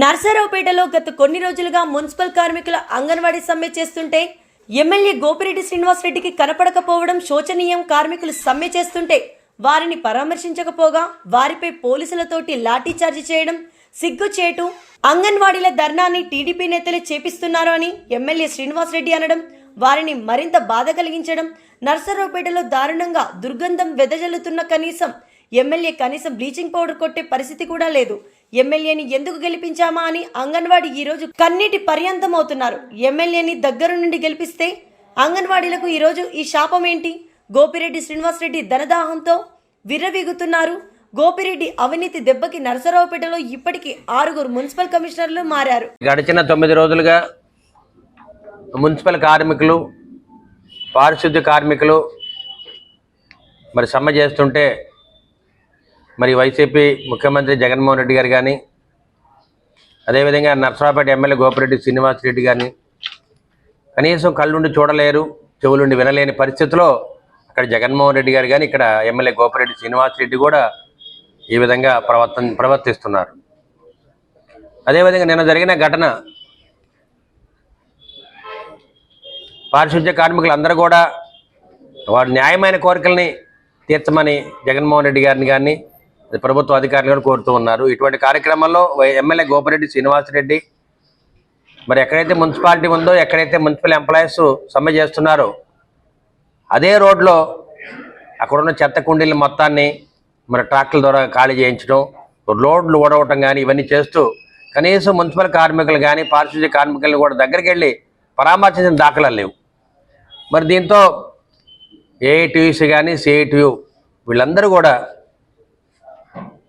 నర్సరావుపేటలో గత కొన్ని రోజులుగా మున్సిపల్ కార్మికుల అంగన్వాడీ సమ్మె చేస్తుంటే ఎమ్మెల్యే గోపిరెడ్డి శ్రీనివాసరెడ్డికి కనపడకపోవడం శోచనీయం. కార్మికులు సమ్మె చేస్తుంటే వారిని పరామర్శించకపోగా వారిపై పోలీసులతోటి లాఠీచార్జి చేయడం సిగ్గుచేటు. అంగన్వాడీల ధర్నాన్ని టీడీపీ నేతలే చేపిస్తున్నారు అని ఎమ్మెల్యే శ్రీనివాసరెడ్డి అనడం వారిని మరింత బాధ కలిగించడం. నర్సరావుపేటలో దారుణంగా దుర్గంధం వెదజల్లుతున్న ఎమ్మెల్యే కనీసం బ్లీచింగ్ పౌడర్ కొట్టే పరిస్థితి కూడా లేదు. ఎమ్మెల్యేని ఎందుకు గెలిపించామా అని అంగన్వాడీ ఈరోజు కన్నీటి పర్యంతం అవుతున్నారు. ఎమ్మెల్యేని దగ్గర నుండి గెలిపిస్తే అంగన్వాడీలకు ఈరోజు ఈ శాపం ఏంటి? గోపిరెడ్డి శ్రీనివాసరెడ్డి ధనదాహంతో విర్రవీగుతున్నారు. గోపిరెడ్డి అవినీతి దెబ్బకి నర్సరావుపేటలో ఇప్పటికీ 6 మున్సిపల్ కమిషనర్లు మారారు. గడిచిన 9 రోజులుగా మున్సిపల్ కార్మికులు, పారిశుద్ధ్య కార్మికులు మరి సమ్మె చేస్తుంటే మరి వైసీపీ ముఖ్యమంత్రి జగన్మోహన్ రెడ్డి గారు కానీ, అదేవిధంగా నర్సరావుపేట ఎమ్మెల్యే గోపిరెడ్డి శ్రీనివాసరెడ్డి గారిని కనీసం కళ్ళుండి చూడలేరు, చెవులుండి వినలేని పరిస్థితిలో అక్కడ జగన్మోహన్ రెడ్డి గారు కానీ, ఇక్కడ ఎమ్మెల్యే గోపిరెడ్డి శ్రీనివాసరెడ్డి కూడా ఈ విధంగా ప్రవర్తిస్తున్నారు. అదేవిధంగా నిన్న జరిగిన ఘటన, పారిశుద్ధ్య కార్మికులు అందరూ కూడా వారి న్యాయమైన కోరికల్ని తీర్చమని జగన్మోహన్ రెడ్డి గారిని కానీ ప్రభుత్వ అధికారులను కోరుతూ ఉన్నారు. ఇటువంటి కార్యక్రమాల్లో ఎమ్మెల్యే గోపిరెడ్డి శ్రీనివాసరెడ్డి మరి ఎక్కడైతే మున్సిపాలిటీ ఉందో, ఎక్కడైతే మున్సిపల్ ఎంప్లాయీస్ సమ్మె చేస్తున్నారో అదే రోడ్లో అక్కడున్న చెత్త కుండీలు మొత్తాన్ని మరి ట్రాక్టర్ల ద్వారా ఖాళీ చేయించడం, రోడ్లు ఊడవటం కానీ ఇవన్నీ చేస్తూ కనీసం మున్సిపల్ కార్మికులు కానీ పారిశుద్ధ్య కార్మికులను కూడా దగ్గరికి వెళ్ళి పరామర్శించిన దాఖలాలు లేవు. మరి దీంతో ఏఐటీయూసీ కానీ సిఐటియు వీళ్ళందరూ కూడా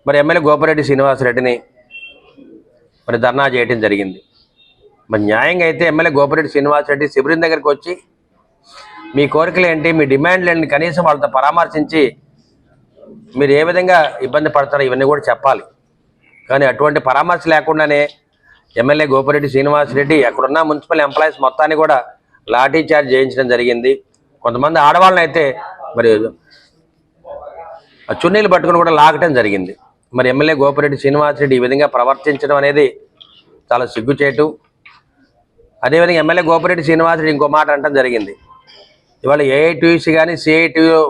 మరి ఎమ్మెల్యే గోపిరెడ్డి శ్రీనివాసరెడ్డిని మరి ధర్నా చేయడం జరిగింది. మరి న్యాయంగా అయితే ఎమ్మెల్యే గోపిరెడ్డి శ్రీనివాసరెడ్డి శిబిరం దగ్గరికి వచ్చి మీ కోరికలు ఏంటి, మీ డిమాండ్లు ఏంటి, కనీసం వాళ్ళతో పరామర్శించి మీరు ఏ విధంగా ఇబ్బంది పడతారో ఇవన్నీ కూడా చెప్పాలి. కానీ అటువంటి పరామర్శ లేకుండానే ఎమ్మెల్యే గోపిరెడ్డి శ్రీనివాసరెడ్డి అక్కడున్న మున్సిపల్ ఎంప్లాయీస్ మొత్తాన్ని కూడా లాఠీ చార్జ్ చేయించడం జరిగింది. కొంతమంది ఆడవాళ్ళని అయితే మరి చున్నీలు పట్టుకుని కూడా లాగటం జరిగింది. మరి ఎమ్మెల్యే గోపిరెడ్డి శ్రీనివాసరెడ్డి ఈ విధంగా ప్రవర్తించడం అనేది చాలా సిగ్గుచేటు. అదేవిధంగా ఎమ్మెల్యే గోపిరెడ్డి శ్రీనివాసరెడ్డి ఇంకో మాట అనడం జరిగింది, ఇవాళ ఏఐటీయూసీ కానీ సిఐటియు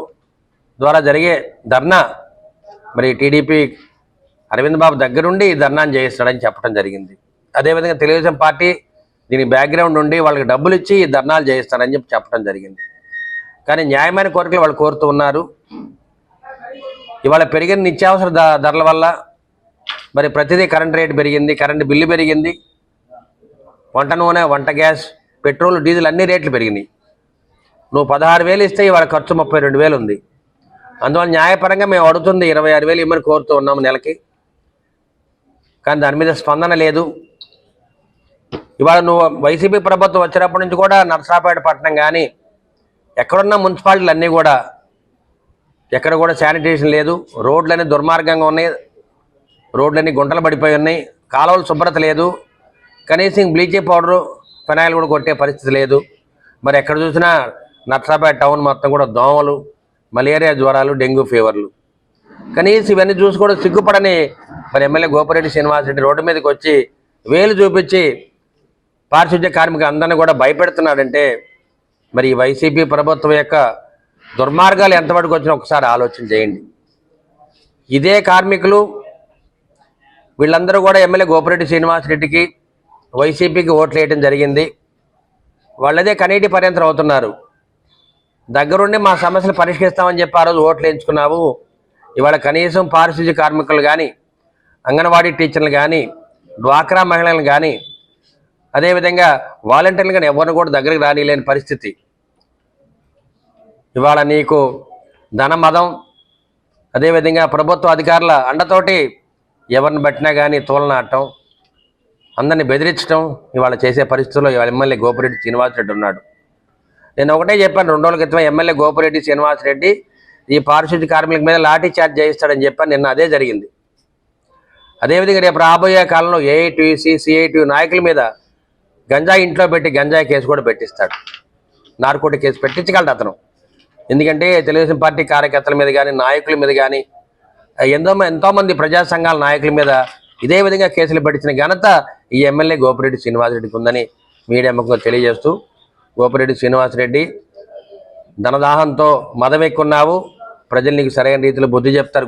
ద్వారా జరిగే ధర్నా మరి టీడీపీ అరవింద్ బాబు దగ్గరుండి ధర్నాన్ని చేయిస్తాడని చెప్పడం జరిగింది. అదేవిధంగా తెలుగుదేశం పార్టీ దీని బ్యాక్గ్రౌండ్ ఉండి వాళ్ళకి డబ్బులు ఇచ్చి ధర్నాలు చేయిస్తారని చెప్పడం జరిగింది. కానీ న్యాయమైన కోరికలు వాళ్ళు కోరుతూ ఉన్నారు. ఇవాళ పెరిగిన నిత్యావసర ధరల వల్ల మరి ప్రతిదీ కరెంట్ రేటు పెరిగింది, కరెంటు బిల్లు పెరిగింది, వంట నూనె, వంట గ్యాస్, పెట్రోల్, డీజిల్ అన్ని రేట్లు పెరిగినాయి. నువ్వు 16,000 ఇస్తే ఇవాళ ఖర్చు 32,000 ఉంది. అందువల్ల న్యాయపరంగా మేము అడుగుతుంది 26,000 ఇమ్మని కోరుతూ ఉన్నాము నెలకి. కానీ దాని మీద స్పందన లేదు. ఇవాళ నువ్వు వైసీపీ ప్రభుత్వం వచ్చినప్పటి నుంచి కూడా నర్సరావుపేట పట్టణం కానీ ఎక్కడున్న మున్సిపాలిటీలు అన్నీ కూడా ఎక్కడ కూడా శానిటేషన్ లేదు, రోడ్లన్నీ దుర్మార్గంగా ఉన్నాయి, రోడ్లన్నీ గుంటలు పడిపోయి ఉన్నాయి, కాలువలు శుభ్రత లేదు, కనీసం బ్లీచింగ్ పౌడరు, ఫినాయిల్ కూడా కొట్టే పరిస్థితి లేదు. మరి ఎక్కడ చూసినా నర్సరావుపేట టౌన్ మొత్తం కూడా దోమలు, మలేరియా జ్వరాలు, డెంగ్యూ ఫీవర్లు. కనీసం ఇవన్నీ చూసి కూడా సిగ్గుపడని మరి ఎమ్మెల్యే గోపిరెడ్డి శ్రీనివాసరెడ్డి రోడ్డు మీదకి వచ్చి వేలు చూపించి పారిశుద్ధ్య కార్మికులు అందరినీ కూడా భయపెడుతున్నాడంటే మరి ఈ వైసీపీ ప్రభుత్వం యొక్క దుర్మార్గాలు ఎంతవరకు వచ్చినా ఒకసారి ఆలోచన చేయండి. ఇదే కార్మికులు వీళ్ళందరూ కూడా ఎమ్మెల్యే గోపిరెడ్డి శ్రీనివాసరెడ్డికి, వైసీపీకి ఓట్లు వేయడం జరిగింది. వాళ్ళదే కనీటి పర్యంతం అవుతున్నారు. దగ్గరుండి మా సమస్యలు పరిష్కరిస్తామని చెప్పి ఆ రోజు ఓట్లు వేయించుకున్నావు. ఇవాళ కనీసం పారిశుద్ధ్య కార్మికులు కానీ, అంగన్వాడీ టీచర్లు కానీ, డ్వాక్రా మహిళలు కానీ, అదేవిధంగా వాలంటీర్లు కానీ ఎవరిని కూడా దగ్గరికి రానిలేని పరిస్థితి. ఇవాళ నీకు ధనమదం, అదేవిధంగా ప్రభుత్వ అధికారుల అండతోటి ఎవరిని బట్టినా కానీ తోలనాటం, అందరినీ బెదిరించడం ఇవాళ చేసే పరిస్థితుల్లో ఇవాళ ఎమ్మెల్యే గోపిరెడ్డి శ్రీనివాసరెడ్డి ఉన్నాడు. నేను ఒకటే చెప్పాను, 2 రోజుల క్రితం ఎమ్మెల్యే గోపిరెడ్డి శ్రీనివాసరెడ్డి ఈ పారిశుద్ధ్య కార్మికుల మీద లాఠీ చార్జ్ చేయిస్తాడని చెప్పాను. నిన్న అదే జరిగింది. అదేవిధంగా రేపు రాబోయే కాలంలో ఏఐటీయూసీ, సిఐటియు నాయకుల మీద గంజాయి ఇంట్లో పెట్టి గంజాయి కేసు కూడా పెట్టిస్తాడు, నార్కోటిక్ కేసు పెట్టించగలడు అతను. ఎందుకంటే తెలుగుదేశం పార్టీ కార్యకర్తల మీద కానీ, నాయకుల మీద కానీ, ఎంతోమంది ప్రజా సంఘాల నాయకుల మీద ఇదే విధంగా కేసులు పెట్టించిన ఘనత ఈ ఎమ్మెల్యే గోపిరెడ్డి శ్రీనివాసరెడ్డికి ఉందని మీడియా ముఖంగా తెలియజేస్తూ, గోపిరెడ్డి శ్రీనివాసరెడ్డి ధనదాహంతో మదమెక్కున్నావు, ప్రజలు నీకు సరైన రీతిలో బుద్ధి చెప్తారు.